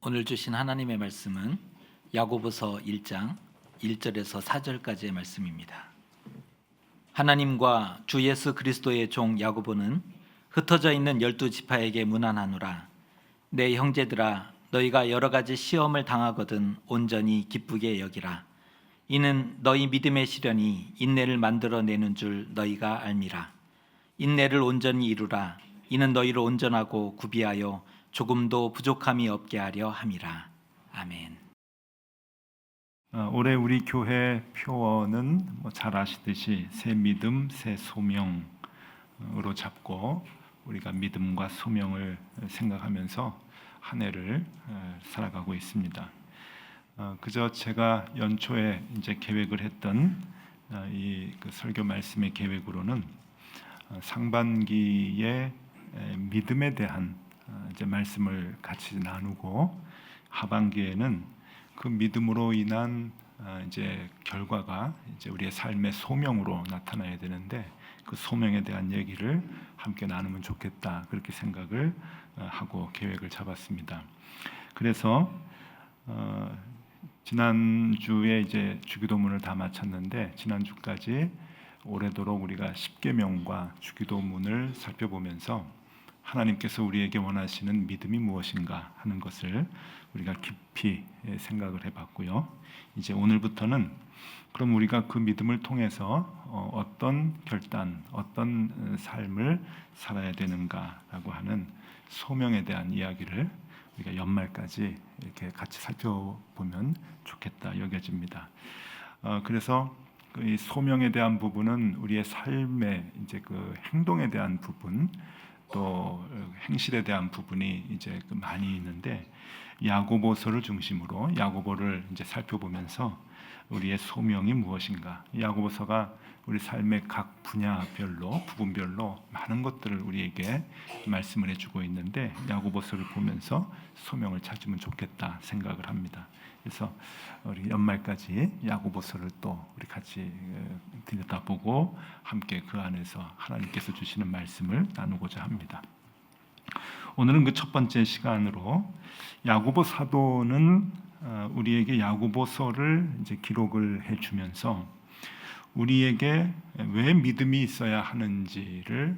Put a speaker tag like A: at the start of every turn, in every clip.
A: 오늘 주신 하나님의 말씀은 야고보서 1장 1절에서 4절까지의 말씀입니다. 하나님과 주 예수 그리스도의 종 야고보는 흩어져 있는 12지파에게 문안하노라. 내 형제들아, 너희가 여러 가지 시험을 당하거든 온전히 기쁘게 여기라. 이는 너희 믿음의 시련이 인내를 만들어내는 줄 너희가 알미라. 인내를 온전히 이루라. 이는 너희를 온전하고 구비하여 조금도 부족함이 없게 하려 함이라. 아멘.
B: 올해 우리 교회 표어는 잘 아시듯이 새 믿음, 새 소명으로 잡고 우리가 믿음과 소명을 생각하면서 한 해를 살아가고 있습니다. 그저 제가 연초에 이제 계획을 했던 이 설교 말씀의 계획으로는 상반기에 믿음에 대한 이제 말씀을 같이 나누고 하반기에는 그 믿음으로 인한 이제 결과가 이제 우리의 삶의 소명으로 나타나야 되는데 그 소명에 대한 얘기를 함께 나누면 좋겠다, 그렇게 생각을 하고 계획을 잡았습니다. 그래서 지난주에 이제 주기도문을 다 마쳤는데 지난주까지 오래도록 우리가 십계명과 주기도문을 살펴보면서 하나님께서 우리에게 원하시는 믿음이 무엇인가 하는 것을 우리가 깊이 생각을 해봤고요. 이제 오늘부터는 그럼 우리가 그 믿음을 통해서 어떤 결단, 어떤 삶을 살아야 되는가라고 하는 소명에 대한 이야기를 우리가 연말까지 이렇게 같이 살펴보면 좋겠다 여겨집니다. 그래서 이 소명에 대한 부분은 우리의 삶의 이제 그 행동에 대한 부분, 또 행실에 대한 부분이 이제 많이 있는데 야고보서를 중심으로 야고보를 이제 살펴보면서 우리의 소명이 무엇인가, 야고보서가 우리 삶의 각 분야별로 부분별로 많은 것들을 우리에게 말씀을 해주고 있는데 야고보서를 보면서 소명을 찾으면 좋겠다 생각을 합니다. 그래서 우리 연말까지 야고보서를 또 우리 같이 들여다보고 함께 그 안에서 하나님께서 주시는 말씀을 나누고자 합니다. 오늘은 그 첫 번째 시간으로 야고보 사도는 우리에게 야고보서를 이제 기록을 해주면서 우리에게 왜 믿음이 있어야 하는지를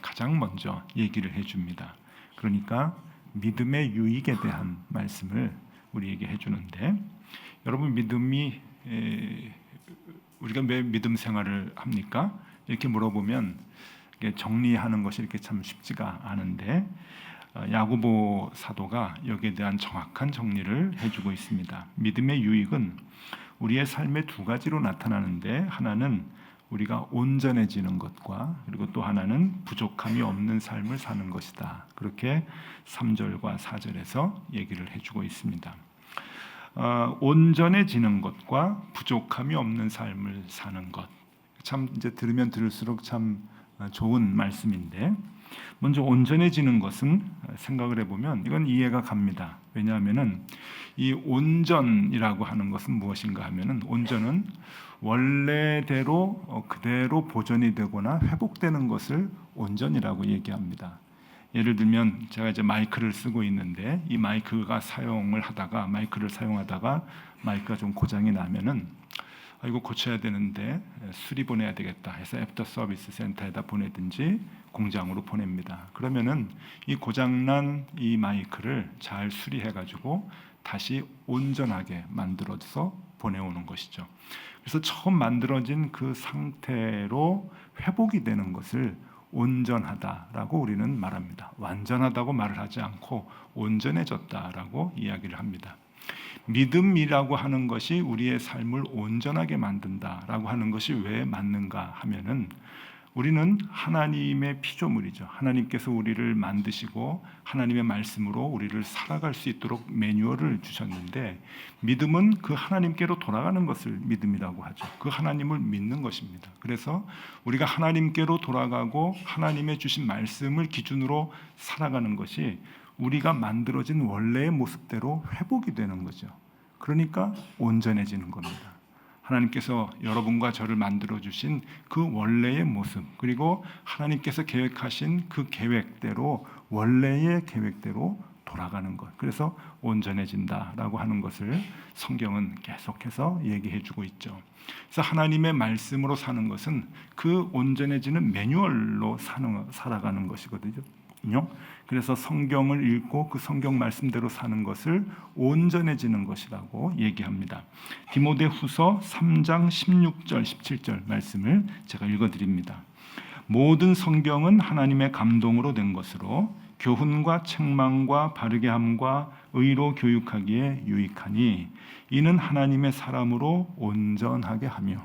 B: 가장 먼저 얘기를 해줍니다. 그러니까 믿음의 유익에 대한 말씀을 우리에게 해주는데, 여러분 믿음이 우리가 왜 믿음 생활을 합니까? 이렇게 물어보면 정리하는 것이 이렇게 참 쉽지가 않은데 야고보 사도가 여기에 대한 정확한 정리를 해주고 있습니다. 믿음의 유익은 우리의 삶의 두 가지로 나타나는데 하나는 우리가 온전해지는 것과 그리고 또 하나는 부족함이 없는 삶을 사는 것이다. 그렇게 3절과 4절에서 얘기를 해주고 있습니다. 온전해지는 것과 부족함이 없는 삶을 사는 것, 참 이제 들으면 들을수록 참 좋은 말씀인데, 먼저 온전해지는 것은 생각을 해보면 이건 이해가 갑니다. 왜냐하면은 이 온전이라고 하는 것은 무엇인가 하면은 온전은 원래대로 그대로 보존이 되거나 회복되는 것을 온전이라고 얘기합니다. 예를 들면 제가 이제 마이크를 쓰고 있는데 이 마이크를 사용하다가 마이크가 좀 고장이 나면은 이거 고쳐야 되는데 수리 보내야 되겠다 해서 애프터 서비스 센터에다 보내든지 공장으로 보냅니다. 그러면은 이 고장난 이 마이크를 잘 수리해 가지고 다시 온전하게 만들어서 보내오는 것이죠. 그래서 처음 만들어진 그 상태로 회복이 되는 것을 온전하다라고 우리는 말합니다. 완전하다고 말을 하지 않고 온전해졌다라고 이야기를 합니다. 믿음이라고 하는 것이 우리의 삶을 온전하게 만든다라고 하는 것이 왜 맞는가 하면은 우리는 하나님의 피조물이죠. 하나님께서 우리를 만드시고 하나님의 말씀으로 우리를 살아갈 수 있도록 매뉴얼을 주셨는데, 믿음은 그 하나님께로 돌아가는 것을 믿음이라고 하죠. 그 하나님을 믿는 것입니다. 그래서 우리가 하나님께로 돌아가고 하나님의 주신 말씀을 기준으로 살아가는 것이 우리가 만들어진 원래의 모습대로 회복이 되는 거죠. 그러니까 온전해지는 겁니다. 하나님께서 여러분과 저를 만들어 주신 그 원래의 모습, 그리고 하나님께서 계획하신 그 계획대로 원래의 계획대로 돌아가는 것. 그래서 온전해진다라고 하는 것을 성경은 계속해서 얘기해주고 있죠. 그래서 하나님의 말씀으로 사는 것은 그 온전해지는 매뉴얼로 살아가는 것이거든요. 그래서 성경을 읽고 그 성경 말씀대로 사는 것을 온전해지는 것이라고 얘기합니다. 디모데후서 3장 16절 17절 말씀을 제가 읽어드립니다. 모든 성경은 하나님의 감동으로 된 것으로 교훈과 책망과 바르게 함과 의로 교육하기에 유익하니 이는 하나님의 사람으로 온전하게 하며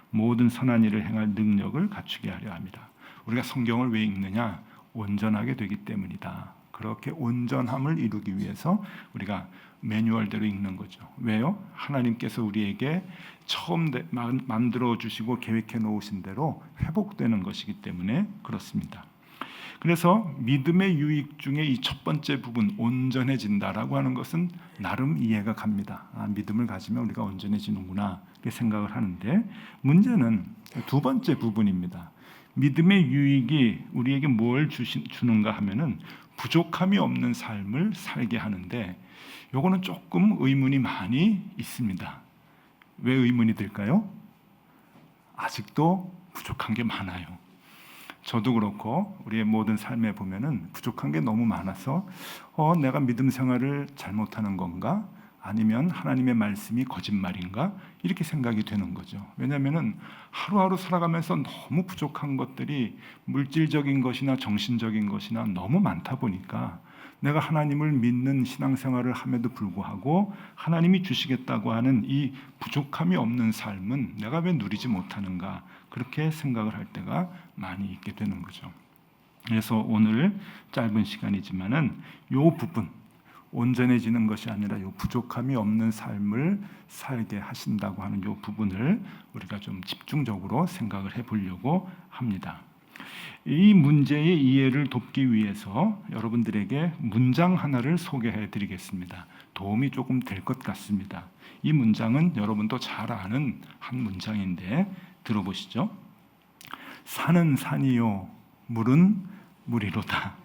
B: 모든 선한 일을 행할 능력을 갖추게 하려 합니다. 우리가 성경을 왜 읽느냐? 온전하게 되기 때문이다. 그렇게 온전함을 이루기 위해서 우리가 매뉴얼대로 읽는 거죠. 왜요? 하나님께서 우리에게 처음 만들어 주시고 계획해 놓으신 대로 회복되는 것이기 때문에 그렇습니다. 그래서 믿음의 유익 중에 이 첫 번째 부분 온전해진다라고 하는 것은 나름 이해가 갑니다. 믿음을 가지면 우리가 온전해지는구나 이렇게 생각을 하는데 문제는 두 번째 부분입니다. 믿음의 유익이 우리에게 뭘 주는가 하면은 부족함이 없는 삶을 살게 하는데 요거는 조금 의문이 많이 있습니다. 왜 의문이 들까요? 아직도 부족한 게 많아요. 저도 그렇고 우리의 모든 삶에 보면은 부족한 게 너무 많아서 내가 믿음 생활을 잘못하는 건가? 아니면 하나님의 말씀이 거짓말인가? 이렇게 생각이 되는 거죠. 왜냐하면은 하루하루 살아가면서 너무 부족한 것들이 물질적인 것이나 정신적인 것이나 너무 많다 보니까 내가 하나님을 믿는 신앙생활을 함에도 불구하고 하나님이 주시겠다고 하는 이 부족함이 없는 삶은 내가 왜 누리지 못하는가? 그렇게 생각을 할 때가 많이 있게 되는 거죠. 그래서 오늘 짧은 시간이지만은 이 부분 온전해지는 것이 아니라 이 부족함이 없는 삶을 살게 하신다고 하는 이 부분을 우리가 좀 집중적으로 생각을 해보려고 합니다. 이 문제의 이해를 돕기 위해서 여러분들에게 문장 하나를 소개해 드리겠습니다. 도움이 조금 될 것 같습니다. 이 문장은 여러분도 잘 아는 한 문장인데 들어보시죠. 산은 산이요 물은 물이로다.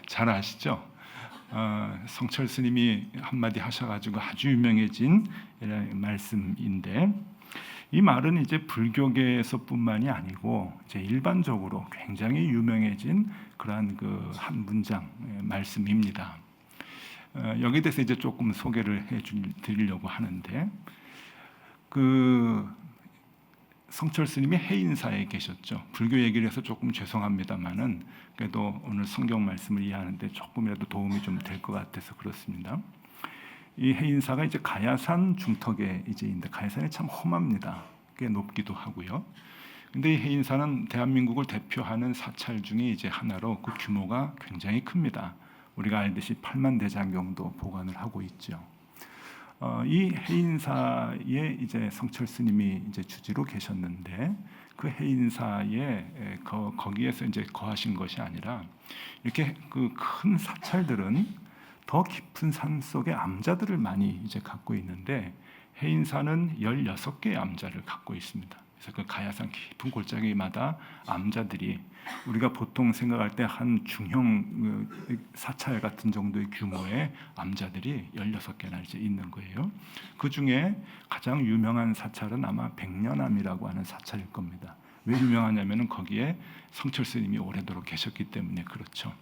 B: 잘 아시죠? 성철 스님이 한마디 하셔가지고 아주 유명해진 말씀인데 이 말은 이제 불교계에서뿐만이 아니고 이제 일반적으로 굉장히 유명해진 그러한 그 한 문장 말씀입니다. 여기에 대해서 이제 조금 소개를 드리려고 하는데 그 성철 스님이 해인사에 계셨죠. 불교 얘기를 해서 조금 죄송합니다만은 그래도 오늘 성경 말씀을 이해하는데 조금이라도 도움이 좀 될 것 같아서 그렇습니다. 이 해인사가 이제 가야산 중턱에 이제 있는데 가야산이 참 험합니다. 꽤 높기도 하고요. 근데 이 해인사는 대한민국을 대표하는 사찰 중에 이제 하나로 그 규모가 굉장히 큽니다. 우리가 알듯이 8만 대장경도 보관을 하고 있죠. 이 해인사에 이제 성철 스님이 이제 주지로 계셨는데 그 해인사에 거기에서 이제 거하신 것이 아니라 이렇게 그 큰 사찰들은 더 깊은 산 속에 암자들을 많이 이제 갖고 있는데 해인사는 16개의 암자를 갖고 있습니다. 그래서 그 가야산 깊은 골짜기마다 암자들이 우리가 보통 생각할 때 한 중형 사찰 같은 정도의 규모의 암자들이 16개나 이제 있는 거예요. 그 중에 가장 유명한 사찰은 아마 백년암이라고 하는 사찰일 겁니다. 왜 유명하냐면은 거기에 성철 스님이 오래도록 계셨기 때문에 그렇죠.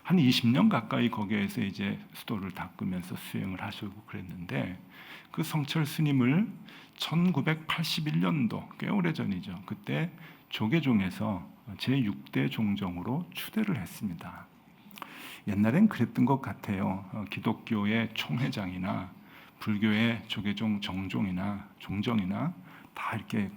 B: 한 20년 가까이 거기에서 이제 수도를 닦으면서 수행을 하시고 그랬는데 그 성철 스님을 1981년도 꽤 오래전이죠. 그때 조계종에서 제6대 종정으로 추대를 했습니다. 옛날엔 그랬던 것 같아요. 기독교의 총회장이나 불교의 조계종 정종이나 종정이나 다 이렇게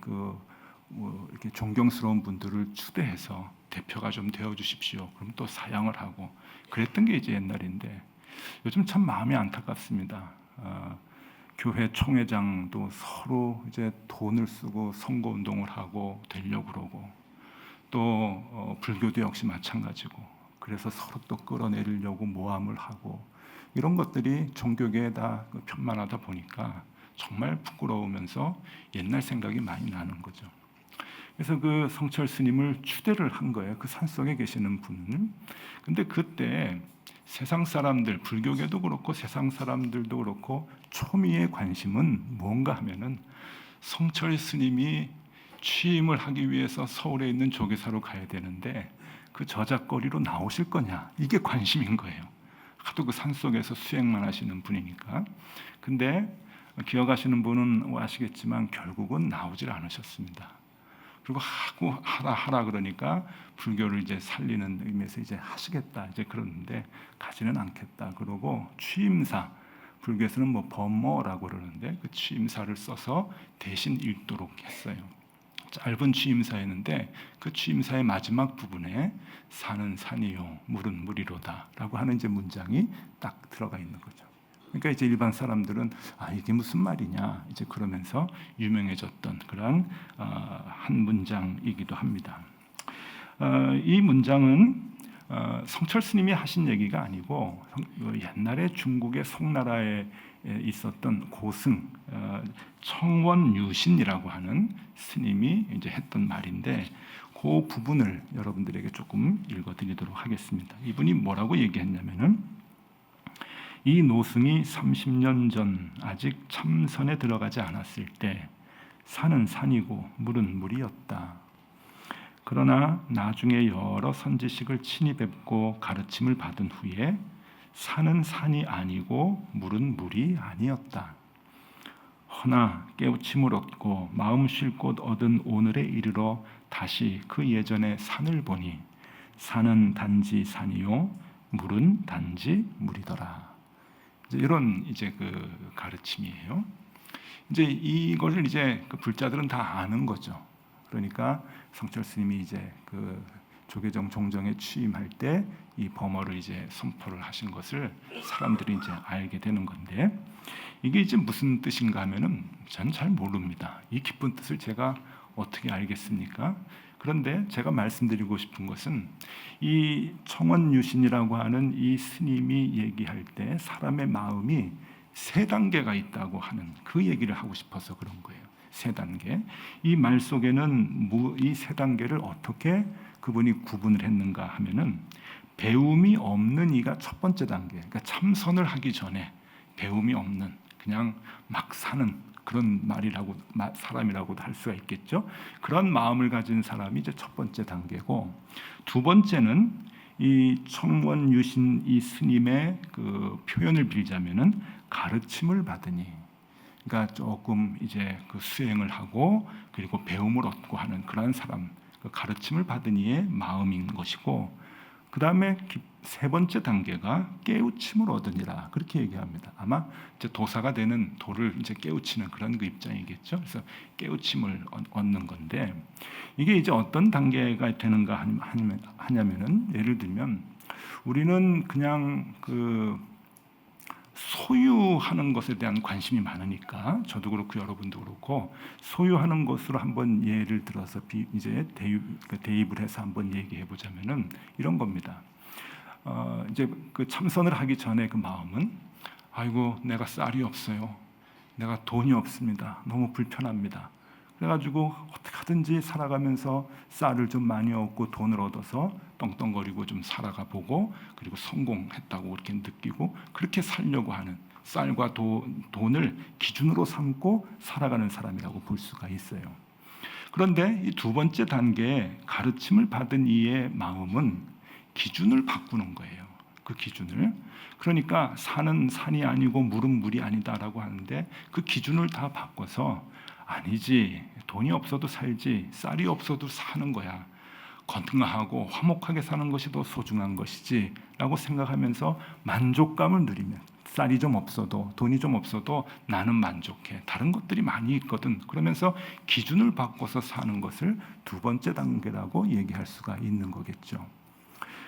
B: 이렇게 존경스러운 분들을 추대해서 대표가 좀 되어 주십시오. 그럼 또 사양을 하고 그랬던 게 이제 옛날인데 요즘 참 마음이 안타깝습니다. 교회 총회장도 서로 이제 돈을 쓰고 선거 운동을 하고 되려고 그러고 또 불교도 역시 마찬가지고 그래서 서로 또 끌어내리려고 모함을 하고 이런 것들이 종교계에 다 편만하다 보니까 정말 부끄러우면서 옛날 생각이 많이 나는 거죠. 그래서 그 성철 스님을 추대를 한 거예요. 그 산속에 계시는 분은. 근데 그때 세상 사람들, 불교계도 그렇고 세상 사람들도 그렇고 초미의 관심은 뭔가 하면은 성철 스님이 취임을 하기 위해서 서울에 있는 조계사로 가야 되는데 그 저작거리로 나오실 거냐, 이게 관심인 거예요. 하도 그 산속에서 수행만 하시는 분이니까. 근데 기억하시는 분은 아시겠지만 결국은 나오질 않으셨습니다. 그리고 하라 그러니까 불교를 이제 살리는 의미에서 이제 하시겠다 이제 그러는데 가지는 않겠다 그러고 취임사, 불교에서는 뭐 법모라고 그러는데 그 취임사를 써서 대신 읽도록 했어요. 짧은 취임사였는데 그 취임사의 마지막 부분에 산은 산이요 물은 물이로다라고 하는 이제 문장이 딱 들어가 있는 거죠. 그러니까 이제 일반 사람들은 이게 무슨 말이냐 이제 그러면서 유명해졌던 그런 한 문장이기도 합니다. 이 문장은 성철 스님이 하신 얘기가 아니고 옛날에 중국의 송나라에 있었던 고승 청원유신이라고 하는 스님이 이제 했던 말인데 그 부분을 여러분들에게 조금 읽어드리도록 하겠습니다. 이분이 뭐라고 얘기했냐면은 이 노승이 30년 전 아직 참선에 들어가지 않았을 때 산은 산이고 물은 물이었다. 그러나 나중에 여러 선지식을 친히 뵙고 가르침을 받은 후에 산은 산이 아니고 물은 물이 아니었다. 허나 깨우침을 얻고 마음 쉴 곳 얻은 오늘에 이르러 다시 그 예전의 산을 보니 산은 단지 산이요 물은 단지 물이더라. 이런 이제 그 가르침이에요. 이제 이걸 이제 그 불자들은 다 아는 거죠. 그러니까 성철 스님이 이제 그 조계종 종정에 취임할 때 이 범어를 이제 선포를 하신 것을 사람들이 이제 알게 되는 건데 이게 이제 무슨 뜻인가 하면은 전 잘 모릅니다. 이 깊은 뜻을 제가 어떻게 알겠습니까? 그런데 제가 말씀드리고 싶은 것은 이 청원유신이라고 하는 이 스님이 얘기할 때 사람의 마음이 세 단계가 있다고 하는 그 얘기를 하고 싶어서 그런 거예요. 세 단계. 이 말 속에는 이 세 단계를 어떻게 그분이 구분을 했는가 하면은 배움이 없는 이가 첫 번째 단계. 그러니까 참선을 하기 전에 배움이 없는 그냥 막 사는 그런 사람이라고도 할 수가 있겠죠. 그런 마음을 가진 사람이 이제 첫 번째 단계고, 두 번째는 이 청원유신 이 스님의 그 표현을 빌자면은 가르침을 받으니, 그러니까 조금 이제 그 수행을 하고 그리고 배움을 얻고 하는 그런 사람, 그 가르침을 받은 이의 마음인 것이고, 그 다음에 세 번째 단계가 깨우침을 얻으니라 그렇게 얘기합니다. 아마 이제 도사가 되는 도를 이제 깨우치는 그런 그 입장이겠죠. 그래서 깨우침을 얻는 건데 이게 이제 어떤 단계가 되는가 하냐면은 예를 들면 우리는 그냥 그 소유하는 것에 대한 관심이 많으니까 저도 그렇고 여러분도 그렇고 소유하는 것으로 한번 예를 들어서 이제 대입을 해서 한번 얘기해 보자면은 이런 겁니다. 이제 그 참선을 하기 전에 그 마음은 아이고 내가 쌀이 없어요. 내가 돈이 없습니다. 너무 불편합니다. 그래가지고 어떻게 하든지 살아가면서 쌀을 좀 많이 얻고 돈을 얻어서 떵떵거리고 좀 살아가 보고 그리고 성공했다고 그렇게 느끼고 그렇게 살려고 하는 쌀과 돈을 기준으로 삼고 살아가는 사람이라고 볼 수가 있어요. 그런데 이 두 번째 단계에 가르침을 받은 이의 마음은 기준을 바꾸는 거예요. 그 기준을. 그러니까 산은 산이 아니고 물은 물이 아니다라고 하는데 그 기준을 다 바꿔서 아니지, 돈이 없어도 살지, 쌀이 없어도 사는 거야. 건강하고 화목하게 사는 것이 더 소중한 것이지 라고 생각하면서 만족감을 누리면 쌀이 좀 없어도 돈이 좀 없어도 나는 만족해. 다른 것들이 많이 있거든. 그러면서 기준을 바꿔서 사는 것을 두 번째 단계라고 얘기할 수가 있는 거겠죠.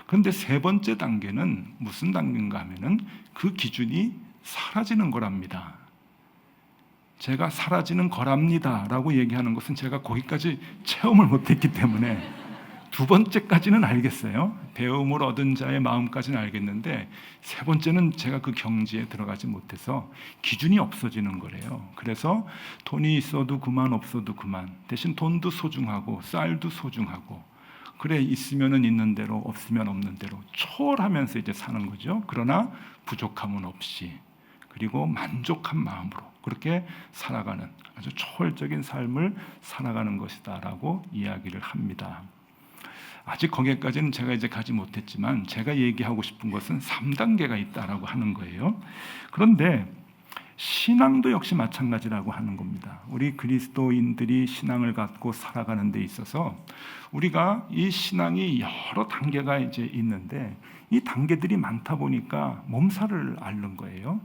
B: 그런데 세 번째 단계는 무슨 단계인가 하면은 그 기준이 사라지는 거랍니다. 제가 사라지는 거랍니다 라고 얘기하는 것은 제가 거기까지 체험을 못했기 때문에 두 번째까지는 알겠어요. 배움을 얻은 자의 마음까지는 알겠는데 세 번째는 제가 그 경지에 들어가지 못해서 기준이 없어지는 거래요. 그래서 돈이 있어도 그만 없어도 그만, 대신 돈도 소중하고 쌀도 소중하고 그래 있으면은 있는 대로 없으면 없는 대로 초월하면서 이제 사는 거죠. 그러나 부족함은 없이 그리고 만족한 마음으로 그렇게 살아가는 아주 초월적인 삶을 살아가는 것이다라고 이야기를 합니다. 아직 거기까지는 제가 이제 가지 못했지만 제가 얘기하고 싶은 것은 3단계가 있다라고 하는 거예요. 그런데 신앙도 역시 마찬가지라고 하는 겁니다. 우리 그리스도인들이 신앙을 갖고 살아가는 데 있어서 우리가 이 신앙이 여러 단계가 이제 있는데 이 단계들이 많다 보니까 몸살을 앓는 거예요.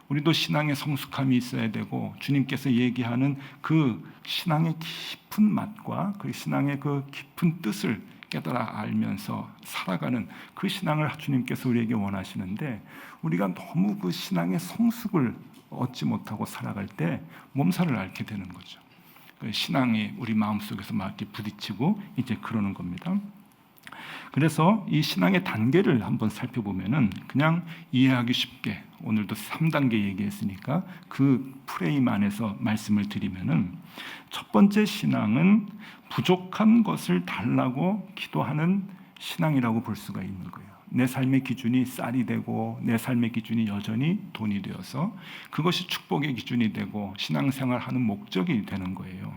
B: 우리도 신앙의 성숙함이 있어야 되고 주님께서 얘기하는 그 신앙의 깊은 맛과 그 신앙의 그 깊은 뜻을 깨달아 알면서 살아가는 그 신앙을 주님께서 우리에게 원하시는데 우리가 너무 그 신앙의 성숙을 얻지 못하고 살아갈 때 몸살을 앓게 되는 거죠. 그 신앙이 우리 마음속에서 막 이렇게 부딪히고 이제 그러는 겁니다. 그래서 이 신앙의 단계를 한번 살펴보면은 그냥 이해하기 쉽게 오늘도 3단계 얘기했으니까 그 프레임 안에서 말씀을 드리면은 첫 번째 신앙은 부족한 것을 달라고 기도하는 신앙이라고 볼 수가 있는 거예요. 내 삶의 기준이 쌀이 되고 내 삶의 기준이 여전히 돈이 되어서 그것이 축복의 기준이 되고 신앙생활하는 목적이 되는 거예요.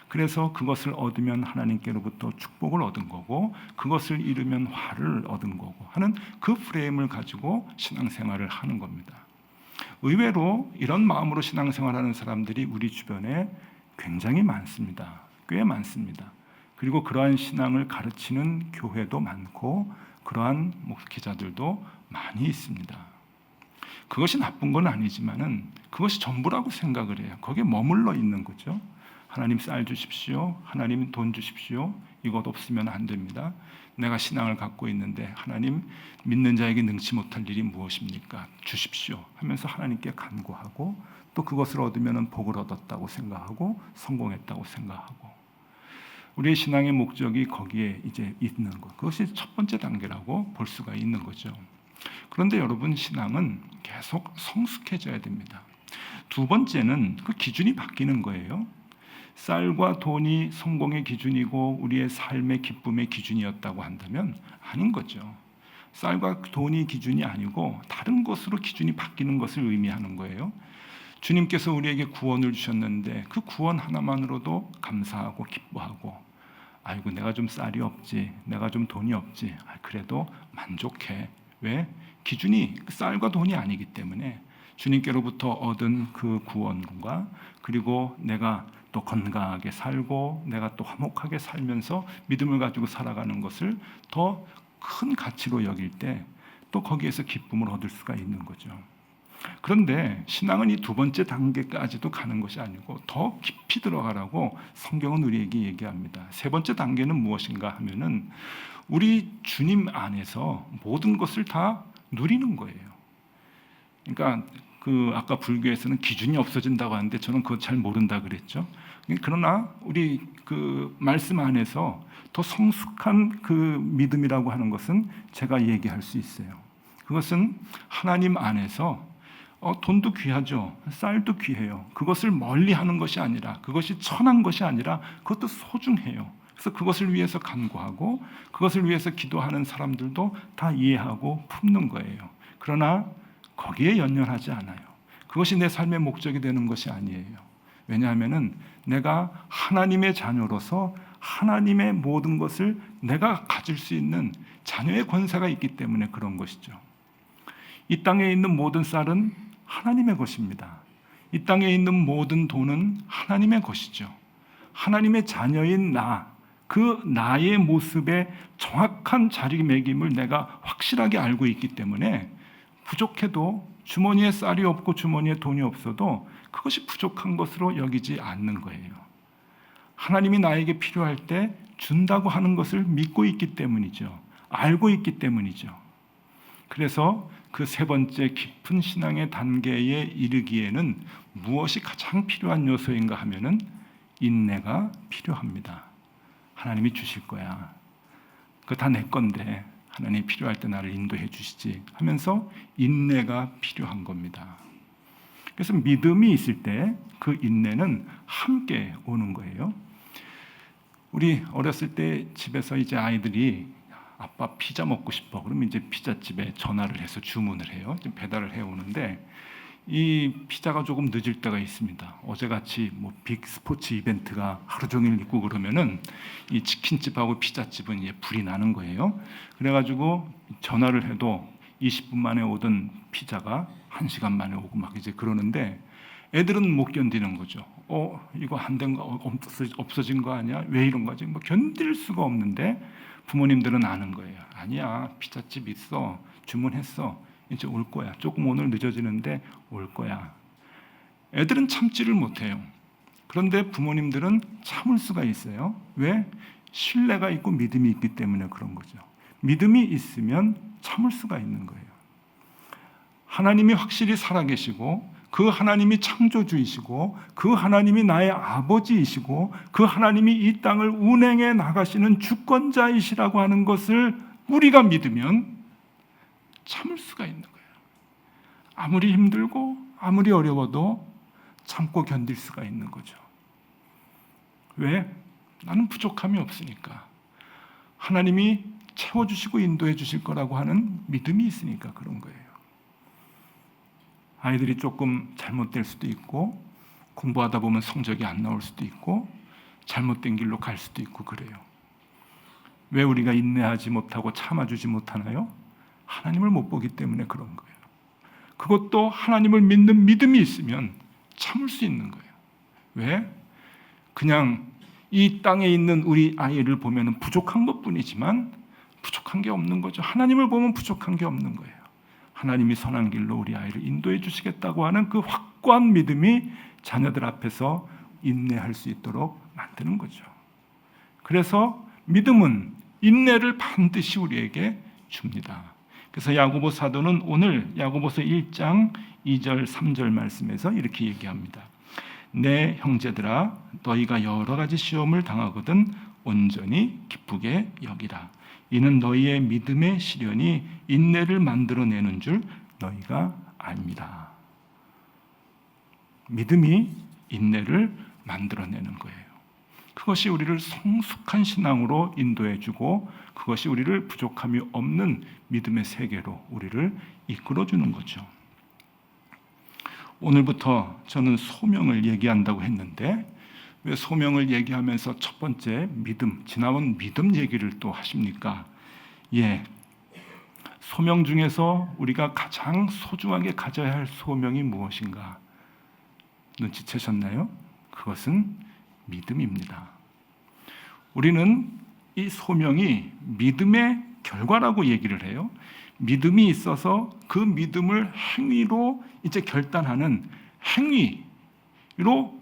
B: 그래서 그것을 얻으면 하나님께로부터 축복을 얻은 거고 그것을 잃으면 화를 얻은 거고 하는 그 프레임을 가지고 신앙생활을 하는 겁니다. 의외로 이런 마음으로 신앙생활하는 사람들이 우리 주변에 굉장히 많습니다. 꽤 많습니다. 그리고 그러한 신앙을 가르치는 교회도 많고 그러한 목회자들도 많이 있습니다. 그것이 나쁜 건 아니지만은 그것이 전부라고 생각을 해요. 거기에 머물러 있는 거죠. 하나님 쌀 주십시오. 하나님 돈 주십시오. 이것 없으면 안 됩니다. 내가 신앙을 갖고 있는데 하나님 믿는 자에게 능치 못할 일이 무엇입니까? 주십시오 하면서 하나님께 간구하고 또 그것을 얻으면 복을 얻었다고 생각하고 성공했다고 생각하고 우리의 신앙의 목적이 거기에 이제 있는 것. 그것이 첫 번째 단계라고 볼 수가 있는 거죠. 그런데 여러분 신앙은 계속 성숙해져야 됩니다. 두 번째는 그 기준이 바뀌는 거예요. 쌀과 돈이 성공의 기준이고 우리의 삶의 기쁨의 기준이었다고 한다면 아닌 거죠. 쌀과 돈이 기준이 아니고 다른 것으로 기준이 바뀌는 것을 의미하는 거예요. 주님께서 우리에게 구원을 주셨는데 그 구원 하나만으로도 감사하고 기뻐하고 아이고 내가 좀 쌀이 없지 내가 좀 돈이 없지 그래도 만족해. 왜? 기준이 쌀과 돈이 아니기 때문에 주님께로부터 얻은 그 구원과 그리고 내가 또 건강하게 살고 내가 또 화목하게 살면서 믿음을 가지고 살아가는 것을 더 큰 가치로 여길 때 또 거기에서 기쁨을 얻을 수가 있는 거죠. 그런데 신앙은 이 두 번째 단계까지도 가는 것이 아니고 더 깊이 들어가라고 성경은 우리에게 얘기합니다. 세 번째 단계는 무엇인가 하면은 우리 주님 안에서 모든 것을 다 누리는 거예요. 그러니까 그 아까 불교에서는 기준이 없어진다고 하는데 저는 그거 잘 모른다 그랬죠. 그러나 우리 그 말씀 안에서 더 성숙한 그 믿음이라고 하는 것은 제가 얘기할 수 있어요. 그것은 하나님 안에서 돈도 귀하죠. 쌀도 귀해요. 그것을 멀리하는 것이 아니라 그것이 천한 것이 아니라 그것도 소중해요. 그래서 그것을 위해서 간구하고 그것을 위해서 기도하는 사람들도 다 이해하고 품는 거예요. 그러나 거기에 연연하지 않아요. 그것이 내 삶의 목적이 되는 것이 아니에요. 왜냐하면은 내가 하나님의 자녀로서 하나님의 모든 것을 내가 가질 수 있는 자녀의 권세가 있기 때문에 그런 것이죠. 이 땅에 있는 모든 쌀은 하나님의 것입니다. 이 땅에 있는 모든 돈은 하나님의 것이죠. 하나님의 자녀인 나, 그 나의 모습의 정확한 자리매김을 내가 확실하게 알고 있기 때문에 부족해도 주머니에 쌀이 없고 주머니에 돈이 없어도 그것이 부족한 것으로 여기지 않는 거예요. 하나님이 나에게 필요할 때 준다고 하는 것을 믿고 있기 때문이죠. 알고 있기 때문이죠. 그래서 그 세 번째 깊은 신앙의 단계에 이르기에는 무엇이 가장 필요한 요소인가 하면은 인내가 필요합니다. 하나님이 주실 거야. 그거 다 내 건데 하나님이 필요할 때 나를 인도해 주시지 하면서 인내가 필요한 겁니다. 그래서 믿음이 있을 때 그 인내는 함께 오는 거예요. 우리 어렸을 때 집에서 이제 아이들이 아빠 피자 먹고 싶어. 그러면 이제 피자집에 전화를 해서 주문을 해요. 배달을 해 오는데 이 피자가 조금 늦을 때가 있습니다. 어제같이 뭐 빅 스포츠 이벤트가 하루 종일 있고 그러면은 이 치킨집하고 피자집은 이제 불이 나는 거예요. 그래가지고 전화를 해도 20분 만에 오던 피자가 1시간 만에 오고 막 이제 그러는데 애들은 못 견디는 거죠. 이거 안 된 거 없어진 거 아니야? 왜 이런 거지? 뭐 견딜 수가 없는데 부모님들은 아는 거예요. 아니야, 피자집 있어, 주문했어, 이제 올 거야. 조금 오늘 늦어지는데 올 거야. 애들은 참지를 못해요. 그런데 부모님들은 참을 수가 있어요. 왜? 신뢰가 있고 믿음이 있기 때문에 그런 거죠. 믿음이 있으면 참을 수가 있는 거예요. 하나님이 확실히 살아계시고 그 하나님이 창조주이시고 그 하나님이 나의 아버지이시고 그 하나님이 이 땅을 운행해 나가시는 주권자이시라고 하는 것을 우리가 믿으면 참을 수가 있는 거예요. 아무리 힘들고 아무리 어려워도 참고 견딜 수가 있는 거죠. 왜? 나는 부족함이 없으니까. 하나님이 채워주시고 인도해 주실 거라고 하는 믿음이 있으니까 그런 거예요. 아이들이 조금 잘못될 수도 있고 공부하다 보면 성적이 안 나올 수도 있고 잘못된 길로 갈 수도 있고 그래요. 왜 우리가 인내하지 못하고 참아주지 못하나요? 하나님을 못 보기 때문에 그런 거예요. 그것도 하나님을 믿는 믿음이 있으면 참을 수 있는 거예요. 왜? 그냥 이 땅에 있는 우리 아이를 보면 부족한 것뿐이지만 부족한 게 없는 거죠. 하나님을 보면 부족한 게 없는 거예요. 하나님이 선한 길로 우리 아이를 인도해 주시겠다고 하는 그 확고한 믿음이 자녀들 앞에서 인내할 수 있도록 만드는 거죠. 그래서 믿음은 인내를 반드시 우리에게 줍니다. 그래서 야고보 사도는 오늘 야고보서 1장 2절 3절 말씀에서 이렇게 얘기합니다. 내 형제들아 너희가 여러 가지 시험을 당하거든 온전히 기쁘게 여기라. 이는 너희의 믿음의 시련이 인내를 만들어내는 줄 너희가 압니다. 믿음이 인내를 만들어내는 거예요. 그것이 우리를 성숙한 신앙으로 인도해주고 그것이 우리를 부족함이 없는 믿음의 세계로 우리를 이끌어주는 거죠. 오늘부터 저는 소명을 얘기한다고 했는데 왜 소명을 얘기하면서 첫 번째 믿음, 지나온 믿음 얘기를 또 하십니까? 소명 중에서 우리가 가장 소중하게 가져야 할 소명이 무엇인가? 눈치채셨나요? 그것은 믿음입니다. 우리는 이 소명이 믿음의 결과라고 얘기를 해요. 믿음이 있어서 그 믿음을 행위로 이제 결단하는 행위로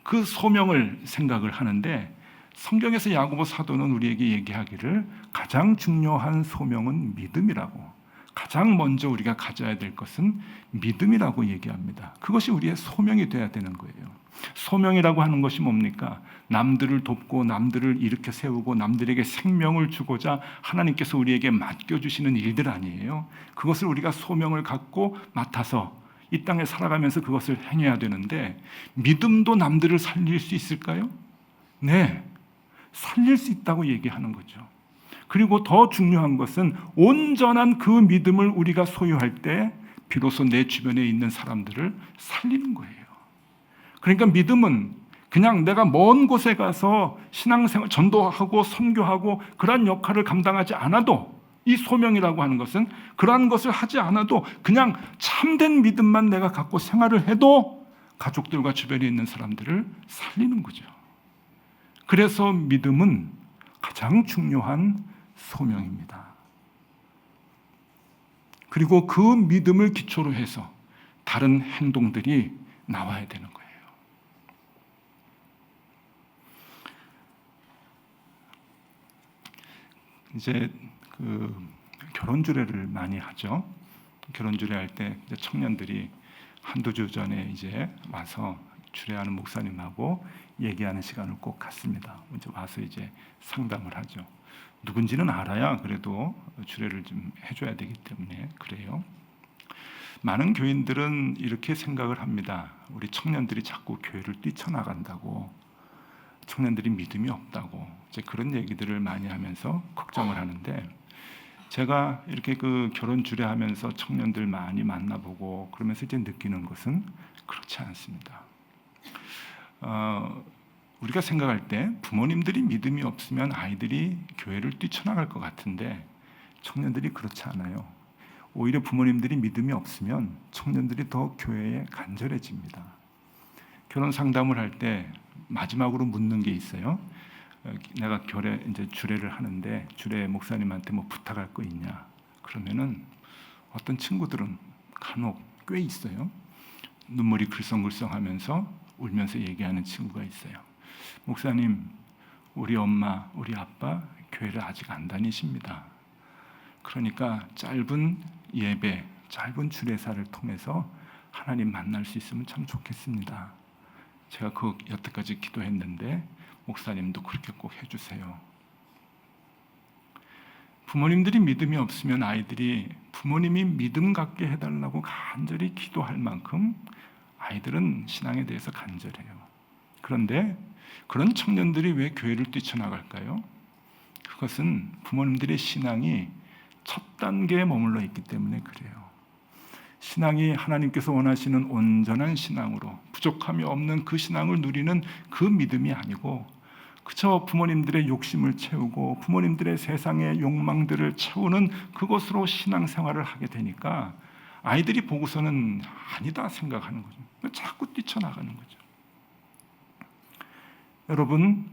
B: 그 소명을 생각을 하는데 성경에서 야고보 사도는 우리에게 얘기하기를 가장 중요한 소명은 믿음이라고, 가장 먼저 우리가 가져야 될 것은 믿음이라고 얘기합니다. 그것이 우리의 소명이 돼야 되는 거예요. 소명이라고 하는 것이 뭡니까? 남들을 돕고 남들을 일으켜 세우고 남들에게 생명을 주고자 하나님께서 우리에게 맡겨주시는 일들 아니에요. 그것을 우리가 소명을 갖고 맡아서 이 땅에 살아가면서 그것을 행해야 되는데 믿음도 남들을 살릴 수 있을까요? 네, 살릴 수 있다고 얘기하는 거죠. 그리고 더 중요한 것은 온전한 그 믿음을 우리가 소유할 때 비로소 내 주변에 있는 사람들을 살리는 거예요. 그러니까 믿음은 그냥 내가 먼 곳에 가서 신앙생활 전도하고 선교하고 그러한 역할을 감당하지 않아도, 이 소명이라고 하는 것은 그러한 것을 하지 않아도 그냥 참된 믿음만 내가 갖고 생활을 해도 가족들과 주변에 있는 사람들을 살리는 거죠. 그래서 믿음은 가장 중요한 소명입니다. 그리고 그 믿음을 기초로 해서 다른 행동들이 나와야 되는 거예요. 이제 그 결혼 주례를 많이 하죠. 결혼 주례할 때 청년들이 한두 주 전에 이제 와서 주례하는 목사님하고 얘기하는 시간을 꼭 갖습니다. 이제 와서 이제 상담을 하죠. 누군지는 알아야 그래도 주례를 좀 해줘야 되기 때문에 그래요. 많은 교인들은 이렇게 생각을 합니다. 우리 청년들이 자꾸 교회를 뛰쳐나간다고. 청년들이 믿음이 없다고 이제 그런 얘기들을 많이 하면서 걱정을 하는데, 제가 이렇게 그 결혼 주례하면서 청년들 많이 만나보고 그러면서 이제 느끼는 것은 그렇지 않습니다. 우리가 생각할 때 부모님들이 믿음이 없으면 아이들이 교회를 뛰쳐나갈 것 같은데 청년들이 그렇지 않아요. 오히려 부모님들이 믿음이 없으면 청년들이 더 교회에 간절해집니다. 결혼 상담을 할 때 마지막으로 묻는 게 있어요. 내가 이제 주례를 하는데 주례 목사님한테 뭐 부탁할 거 있냐? 그러면은 어떤 친구들은 간혹 꽤 있어요. 눈물이 글썽글썽하면서 울면서 얘기하는 친구가 있어요. 목사님, 우리 엄마, 우리 아빠 교회를 아직 안 다니십니다. 그러니까 짧은 예배, 짧은 주례사를 통해서 하나님 만날 수 있으면 참 좋겠습니다. 제가 그 여태까지 기도했는데 목사님도 그렇게 꼭 해주세요. 부모님들이 믿음이 없으면 아이들이 부모님이 믿음 갖게 해달라고 간절히 기도할 만큼 아이들은 신앙에 대해서 간절해요. 그런데 그런 청년들이 왜 교회를 뛰쳐나갈까요? 그것은 부모님들의 신앙이 첫 단계에 머물러 있기 때문에 그래요. 신앙이 하나님께서 원하시는 온전한 신앙으로 부족함이 없는 그 신앙을 누리는 그 믿음이 아니고 그저 부모님들의 욕심을 채우고 부모님들의 세상의 욕망들을 채우는 그것으로 신앙생활을 하게 되니까 아이들이 보고서는 아니다 생각하는 거죠. 자꾸 뛰쳐나가는 거죠. 여러분,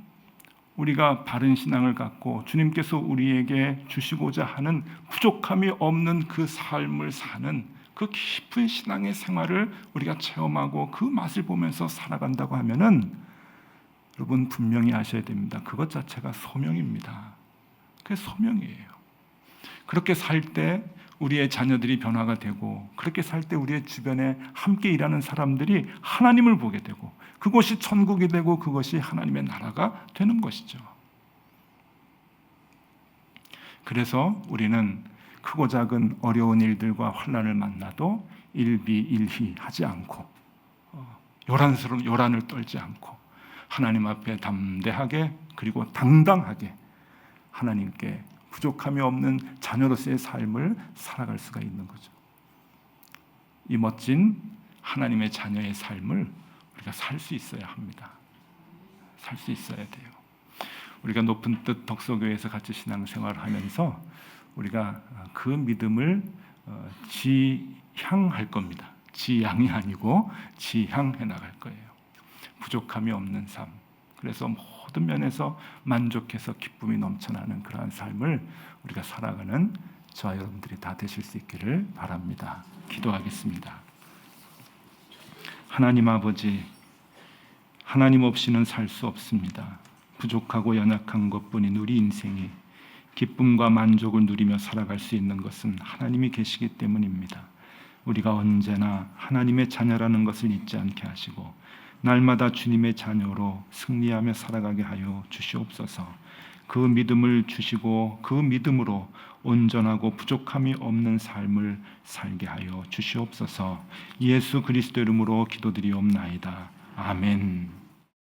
B: 우리가 바른 신앙을 갖고 주님께서 우리에게 주시고자 하는 부족함이 없는 그 삶을 사는 그 깊은 신앙의 생활을 우리가 체험하고 그 맛을 보면서 살아간다고 하면은 여러분 분명히 아셔야 됩니다. 그것 자체가 소명입니다. 그게 소명이에요. 그렇게 살 때 우리의 자녀들이 변화가 되고 그렇게 살 때 우리의 주변에 함께 일하는 사람들이 하나님을 보게 되고 그것이 천국이 되고 그것이 하나님의 나라가 되는 것이죠. 그래서 우리는 크고 작은 어려운 일들과 환난을 만나도 일비일희 하지 않고 요란스러운 요란을 떨지 않고 하나님 앞에 담대하게 그리고 당당하게 하나님께 부족함이 없는 자녀로서의 삶을 살아갈 수가 있는 거죠. 이 멋진 하나님의 자녀의 삶을 우리가 살 수 있어야 합니다. 살 수 있어야 돼요. 우리가 높은 뜻 덕소교회에서 같이 신앙생활을 하면서 우리가 그 믿음을 지향할 겁니다. 지양이 아니고 지향해 나갈 거예요. 부족함이 없는 삶. 그래서 모든 면에서 만족해서 기쁨이 넘쳐나는 그러한 삶을 우리가 살아가는 저와 여러분들이 다 되실 수 있기를 바랍니다. 기도하겠습니다. 하나님 아버지, 하나님 없이는 살 수 없습니다. 부족하고 연약한 것뿐인 우리 인생이 기쁨과 만족을 누리며 살아갈 수 있는 것은 하나님이 계시기 때문입니다. 우리가 언제나 하나님의 자녀라는 것을 잊지 않게 하시고 날마다 주님의 자녀로 승리하며 살아가게 하여 주시옵소서. 그 믿음을 주시고 그 믿음으로 온전하고 부족함이 없는 삶을 살게 하여 주시옵소서. 예수 그리스도 이름으로 기도드리옵나이다. 아멘.